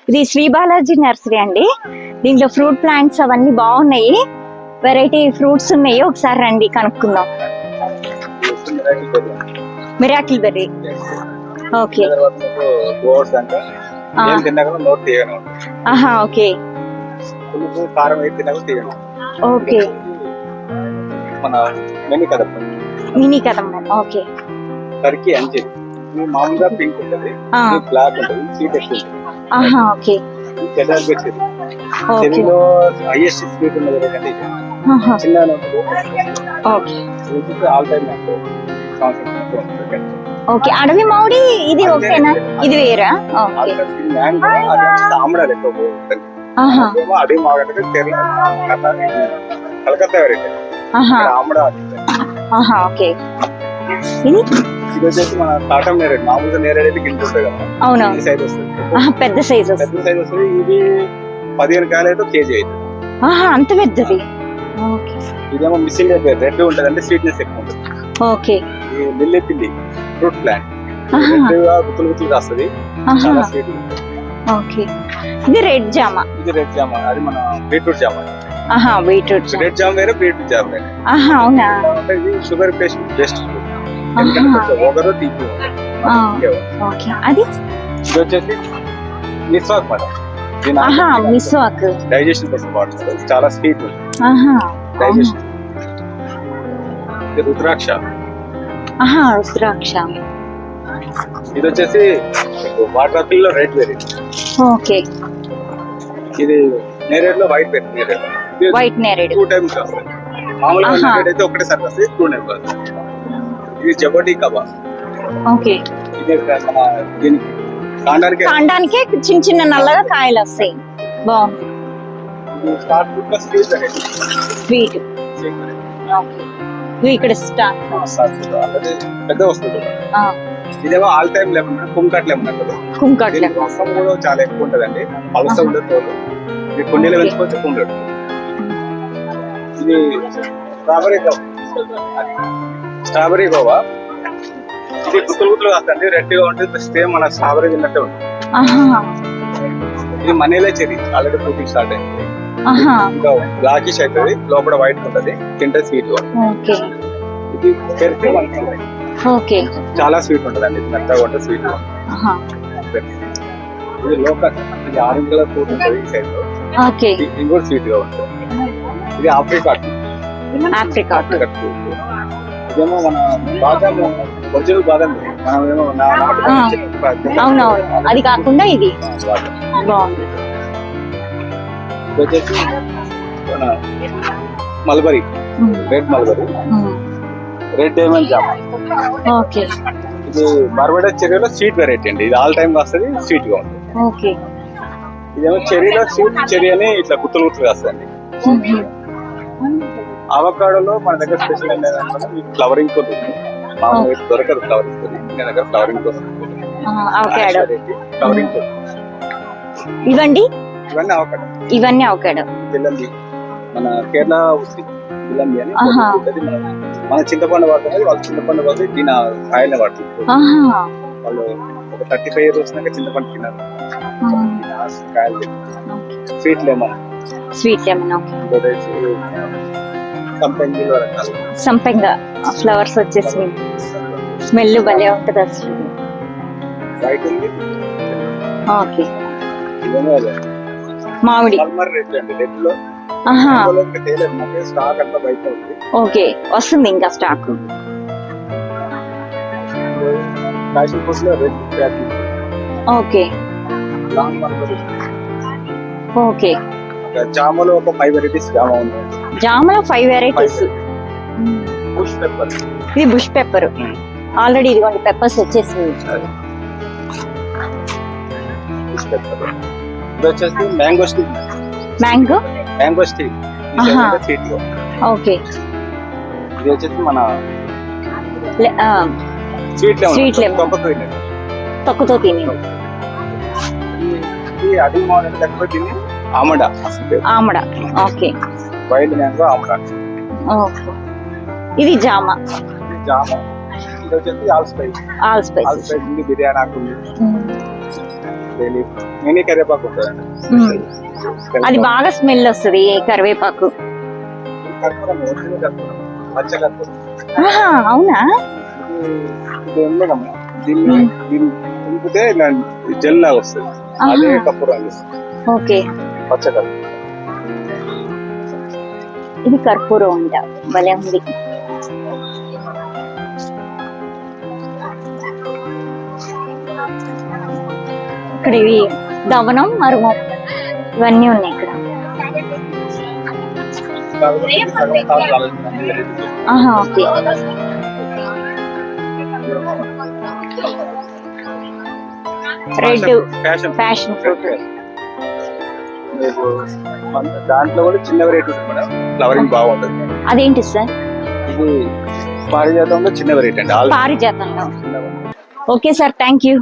ఇది శ్రీ బాలాజీ నర్సరీ అండి. దీంట్లో ఫ్రూట్ ప్లాంట్స్ అవన్నీ బాగున్నాయి. వెరైటీ ఫ్రూట్స్ ఉన్నాయి. ఒకసారి రండి కనుక్కుందాం. Miracle berry. Okay. Okay okay. Mini కదమ్మ. ఓకే. టర్కీ అంజీర్ మామూలుగా పింక్ ఉంటది, బ్లాక్ ఉంటది, స్వీట్ ఎక్కువ ఉంటుంది. ఓకే. చెరీలో హైయెస్ట్ స్వీట్ ఉన్నది కదండి, చిన్న ఆల్ టైమ్ ఓకే. అడవి మామిడి ఇది ఓకేనా? ఇది వేరా? ఆమ్రాలు ఎక్కువ అడవి మామిడి అంటే కలకత్తా వెరైటీ ఆమ్రా. ఓకే. ఇది వచ్చేసి మన కాటం నేరేడు, మామూలుగా నేరేడు అయితే గింజ ఉంటుంది కదా, అవునవును, సైజ్ వస్తుంది, పెద్ద సైజ్ వస్తుంది. ఇది 15 కాయలు అయితే కేజీ అవుతుంది. అంత పెద్దది. ఇదేమో మిస్సింగ్ రెడ్ ఉంటుంది, అంటే స్వీట్నెస్ ఎక్కువ ఉంటుంది. ఓకే. ఈ లిల్లీ పిల్లి ఫ్రూట్ ప్లాంట్ గుత్తులు గుత్తులు కాస్తుంది, చాలా స్వీట్. ఓకే. ఇది రెడ్ జామ. ఇది రెడ్ జామ, అది మన బీట్రూట్ జామ. బీట్రూట్. రెడ్ జామ వేరే, బీట్రూట్ జామ వేరే. అవునా? ఇది షుగర్ పేషెంట్ బెస్ట్. ఒకరు తీపి. ఓకే. అది ఇది వచ్చేసి మిస్వాక్ మేడం. మిస్వాక్ డైజెషన్ కోసం వాడుతుంది, చాలా స్వీట్ డైజెషన్. ఇది రుద్రాక్ష. రుద్రాక్ష. ఇది వచ్చేసి వాటర్ ఆపిల్ లో రెడ్ వెరైటీ. ఓకే. ఇది నేరేడ్ లో వైట్ వెరైటీ. నేరేడ్ వైట్ నేరేడ్ 2 టైమ్స్ వస్తుంది. మామూలుగా నేరేడ్ అయితే ఒకటేసారి వస్తుంది, 2 టైమ్స్ వస్తుంది. ఇది జబోటి కబా. ఓకే. ఇది మన దీనికి కాండానికి చిన్న చిన్న నల్లగా కాయలు వస్తాయి. బాగుంది. స్టార్ట్ ఫుడ్ లో స్వీట్. ఇక్కడ స్టార్ట్ పెద్ద వస్తుంది. ఇదేమో ఆల్ టైమ్ లెమన్, కుంకట్ లెమన్ అంటారు. కుంకట్ లెమన్ రసం కూడా చాలా ఎక్కువ ఉంటదండి, పలస ఉండదు తోలు. ఇది కొండలో పెంచుకోవచ్చు, కుంకట్. ఇది స్ట్రాబెరీ గోవా. ఇది గుత్తులు గుత్తులు కాస్తండి, రెడ్ గా ఉంటుంది, సేమ్ మన స్ట్రాబెరీ తిన్నట్టే ఉంటుంది. ఇది Manila cherry, already fruiting start అయింది. ఇంకా బ్లాకిష్ అవుతుంది, లోపల వైట్ ఉంటది, తింటే స్వీట్ గా. ఇది పెర్ఫ్యూ అంటారు. ఓకే. చాలా స్వీట్ ఉంటదండి, మెత్తగా ఉంటుంది, స్వీట్ గా. ఇది లోకల్, ఇది ఆరెంజ్ కలర్ ఫ్రూట్ ఉంటుంది ఈ సైడ్ లో. ఇది కూడా స్వీట్ గా ఉంటుంది. ఇది ఆఫ్రికాట్. ఫ్రూట్. ఇదేమో మన బాదం, ఒరిజినల్ బాదం. అవునవును, అది కాకుండా ఇది బాగుంది. వచ్చేసి మన mulberry, red mulberry, red diamond జామ. ఓకే. ఇది బర్బడా చెర్రీలో స్వీట్ వెరైటీ అండి, ఇది ఆల్ టైమ్ వస్తుంది, స్వీట్ గా ఉంటుంది. ఓకే. ఇదేమో చెర్రీలో స్వీట్ చెర్రీ అని ఇట్లా గుత్తులు గుత్తులు వస్తుంది. అవకాడోలో మన దగ్గర స్పెషల్ ఏంటంటే ఫ్లవరింగ్ తో దొరకదు, ఫ్లవరింగ్ తో. మన దగ్గర ఫ్లవరింగ్ తో ఫ్లవరింగ్ తో. ఇవన్నీ అవకాడో. ఇవన్నీ అవకాడో. పిల్లంది మన కేరళ పిల్లంది అని మన చింతపండు వాడుతుంది, వాళ్ళు చింతపండు వాడి దీని కాయలు వాడుతుంది. వాళ్ళు ఒక 35 years వచ్చినాక చింతపండు తిన్నారు, కాయలు తిన్నారు. Sweet lemon. సంపెంగ ఫ్లవర్స్ వచ్చేసి స్మెల్ భలే ఉంటది అసలు. ఓకే. మామిడి. ఓకే, వస్తుంది ఇంకా స్టాక్. ఓకే. ఓకే. జామలో ఒక 5 వెరైటీస్ జామ ఉంది. జామలో 5 వెరైటీస్. Bush pepper. ఇది బుష్ పెప్పర్. ఆల్రెడీ ఇదిగోండి పెప్పర్స్ వచ్చేసింది. Bush pepper. ఇది వచ్చేసి mango stick. Mango stick. Okay. ఇది వచ్చేసి మన స్వీట్ లెమన్. తొక్కతో తిని. ఇది అది మోడల్ తక్కువ తిని ఆమడా. ఓకే. వైల్డ్ మ్యాంగో ఆమడా. ఓకే. ఇది జామ. ఇది వచ్చేసి ఆల్ స్పైస్. ఇది బిర్యానీ ఆకు. మినీ కరివేపాకు ఉంటుందండి. అది బాగా స్మెల్ వస్తుంది కరివేపాకు. కర్పూరం, ఒరిజినల్ కర్పూరం, పచ్చ కర్పూరం. ఆహా, అవునా? ఇది ఉండదమ్మా. దీన్ని తింపితే ఇలా జెల్ లాగా వస్తుంది. అదే కర్పూరం అండి. ఓకే, పచ్చ కర్పూరం. ఇది కర్పూరం అంట, భలే ఉంది. ఇక్కడ ఇవి దవనం, మరువం ఇవన్నీ ఉన్నాయి ఇక్కడ. కాకపోతే ఇది సగం తాళ్ళు రాలేదు. ఆహా, ఓకే. Red passion fruit. మీకు దాంట్లో కూడా చిన్న వెరైటీ ఉంటుంది మేడం, ఫ్లవరింగ్ బాగుంటుంది. అదేంటి సార్? ఇది పారిజాతంలో చిన్న వెరైటీ అండి. పారిజాతంలో. Okay sir, thank you.